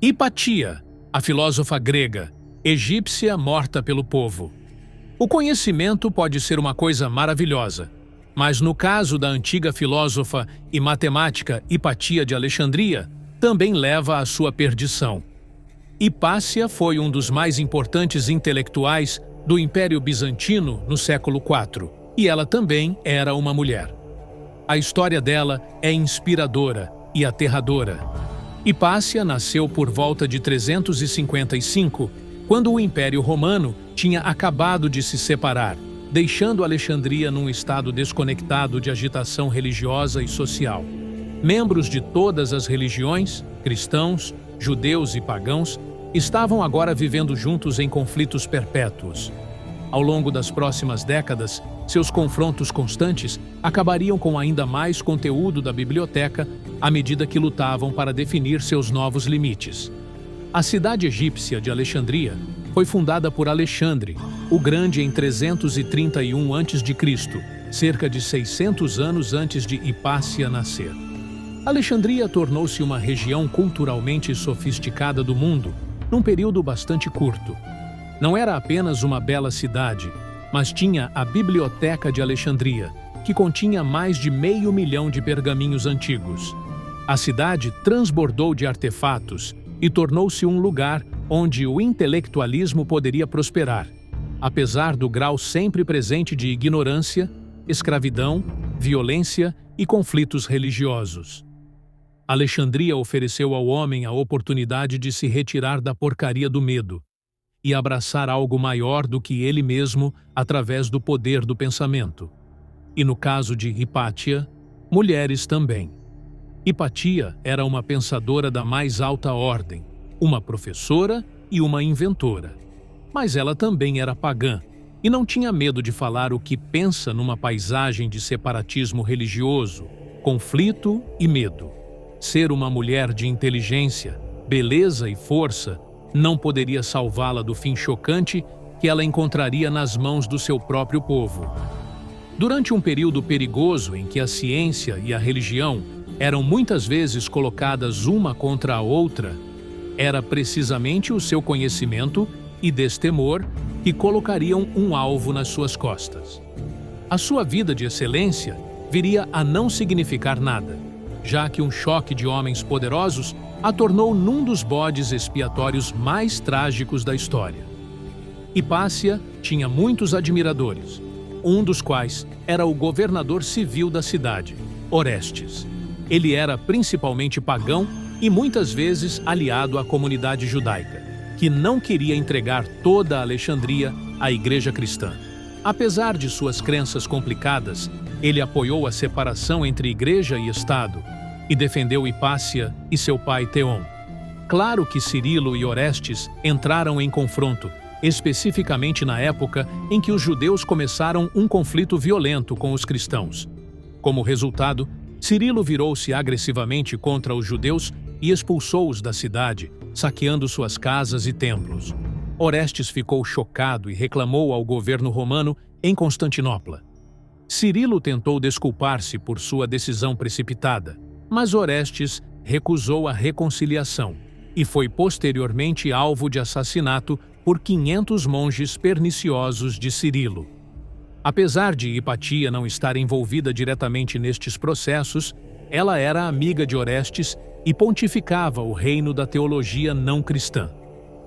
Hipatia, a filósofa grega, egípcia morta pelo povo. O conhecimento pode ser uma coisa maravilhosa, mas no caso da antiga filósofa e matemática Hipatia de Alexandria, também leva à sua perdição. Hipácia foi um dos mais importantes intelectuais do Império Bizantino no século IV, e ela também era uma mulher. A história dela é inspiradora e aterradora. Hipácia nasceu por volta de 355, quando o Império Romano tinha acabado de se separar, deixando Alexandria num estado desconectado de agitação religiosa e social. Membros de todas as religiões, cristãos, judeus e pagãos, estavam agora vivendo juntos em conflitos perpétuos. Ao longo das próximas décadas, seus confrontos constantes acabariam com ainda mais conteúdo da biblioteca à medida que lutavam para definir seus novos limites. A cidade egípcia de Alexandria foi fundada por Alexandre, o Grande em 331 a.C., cerca de 600 anos antes de Hipácia nascer. Alexandria tornou-se uma região culturalmente sofisticada do mundo num período bastante curto. Não era apenas uma bela cidade, mas tinha a Biblioteca de Alexandria, que continha mais de 500 mil de pergaminhos antigos. A cidade transbordou de artefatos e tornou-se um lugar onde o intelectualismo poderia prosperar, apesar do grau sempre presente de ignorância, escravidão, violência e conflitos religiosos. Alexandria ofereceu ao homem a oportunidade de se retirar da porcaria do medo e abraçar algo maior do que ele mesmo através do poder do pensamento. E no caso de Hipátia, mulheres também. Hipatia era uma pensadora da mais alta ordem, uma professora e uma inventora. Mas ela também era pagã e não tinha medo de falar o que pensa numa paisagem de separatismo religioso, conflito e medo. Ser uma mulher de inteligência, beleza e força não poderia salvá-la do fim chocante que ela encontraria nas mãos do seu próprio povo. Durante um período perigoso em que a ciência e a religião eram muitas vezes colocadas uma contra a outra, era precisamente o seu conhecimento e destemor que colocariam um alvo nas suas costas. A sua vida de excelência viria a não significar nada, já que um choque de homens poderosos a tornou num dos bodes expiatórios mais trágicos da história. Hipácia tinha muitos admiradores, um dos quais era o governador civil da cidade, Orestes. Ele era principalmente pagão e muitas vezes aliado à comunidade judaica, que não queria entregar toda a Alexandria à igreja cristã. Apesar de suas crenças complicadas, ele apoiou a separação entre igreja e Estado e defendeu Hipácia e seu pai Teon. Claro que Cirilo e Orestes entraram em confronto, especificamente na época em que os judeus começaram um conflito violento com os cristãos. Como resultado, Cirilo virou-se agressivamente contra os judeus e expulsou-os da cidade, saqueando suas casas e templos. Orestes ficou chocado e reclamou ao governo romano em Constantinopla. Cirilo tentou desculpar-se por sua decisão precipitada, mas Orestes recusou a reconciliação e foi posteriormente alvo de assassinato por 500 monges perniciosos de Cirilo. Apesar de Hipatia não estar envolvida diretamente nestes processos, ela era amiga de Orestes e pontificava o reino da teologia não cristã.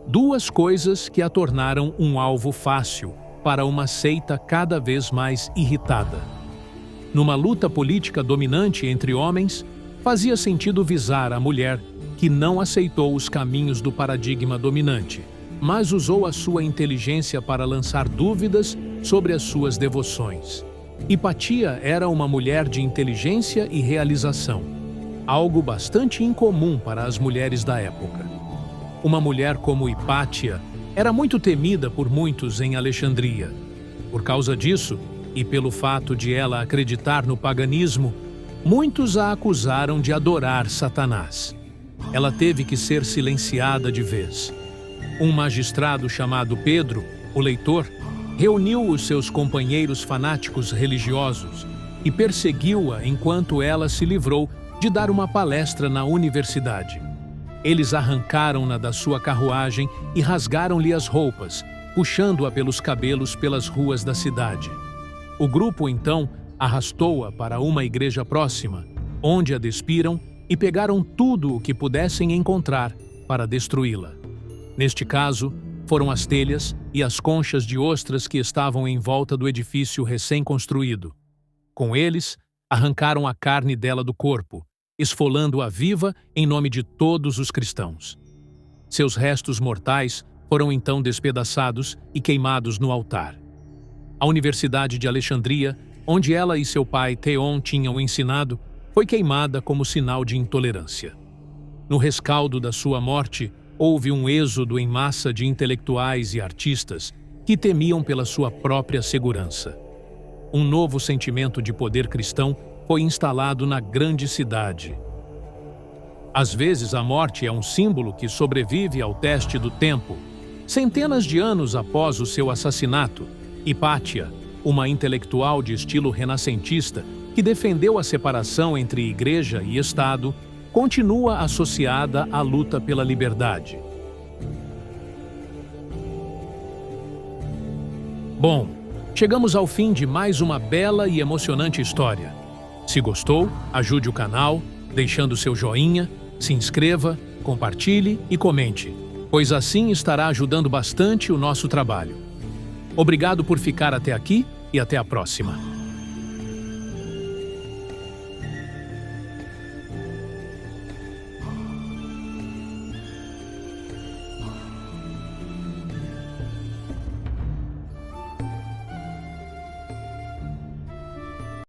Duas coisas que a tornaram um alvo fácil para uma seita cada vez mais irritada. Numa luta política dominante entre homens, fazia sentido visar a mulher que não aceitou os caminhos do paradigma dominante, mas usou a sua inteligência para lançar dúvidas sobre as suas devoções. Hipatia era uma mulher de inteligência e realização, algo bastante incomum para as mulheres da época. Uma mulher como Hipátia era muito temida por muitos em Alexandria. Por causa disso, e pelo fato de ela acreditar no paganismo, muitos a acusaram de adorar Satanás. Ela teve que ser silenciada de vez. Um magistrado chamado Pedro, o leitor, reuniu os seus companheiros fanáticos religiosos e perseguiu-a enquanto ela se livrou de dar uma palestra na universidade. Eles arrancaram-na da sua carruagem e rasgaram-lhe as roupas, puxando-a pelos cabelos pelas ruas da cidade. O grupo, então, arrastou-a para uma igreja próxima, onde a despiram e pegaram tudo o que pudessem encontrar para destruí-la. Neste caso, foram as telhas e as conchas de ostras que estavam em volta do edifício recém-construído. Com eles, arrancaram a carne dela do corpo, esfolando-a viva em nome de todos os cristãos. Seus restos mortais foram então despedaçados e queimados no altar. A Universidade de Alexandria, onde ela e seu pai Theon tinham ensinado, foi queimada como sinal de intolerância. No rescaldo da sua morte, houve um êxodo em massa de intelectuais e artistas que temiam pela sua própria segurança. Um novo sentimento de poder cristão foi instalado na grande cidade. Às vezes, a morte é um símbolo que sobrevive ao teste do tempo. Centenas de anos após o seu assassinato, Hipátia, uma intelectual de estilo renascentista que defendeu a separação entre igreja e Estado, continua associada à luta pela liberdade. Bom, chegamos ao fim de mais uma bela e emocionante história. Se gostou, ajude o canal, deixando seu joinha, se inscreva, compartilhe e comente, pois assim estará ajudando bastante o nosso trabalho. Obrigado por ficar até aqui e até a próxima.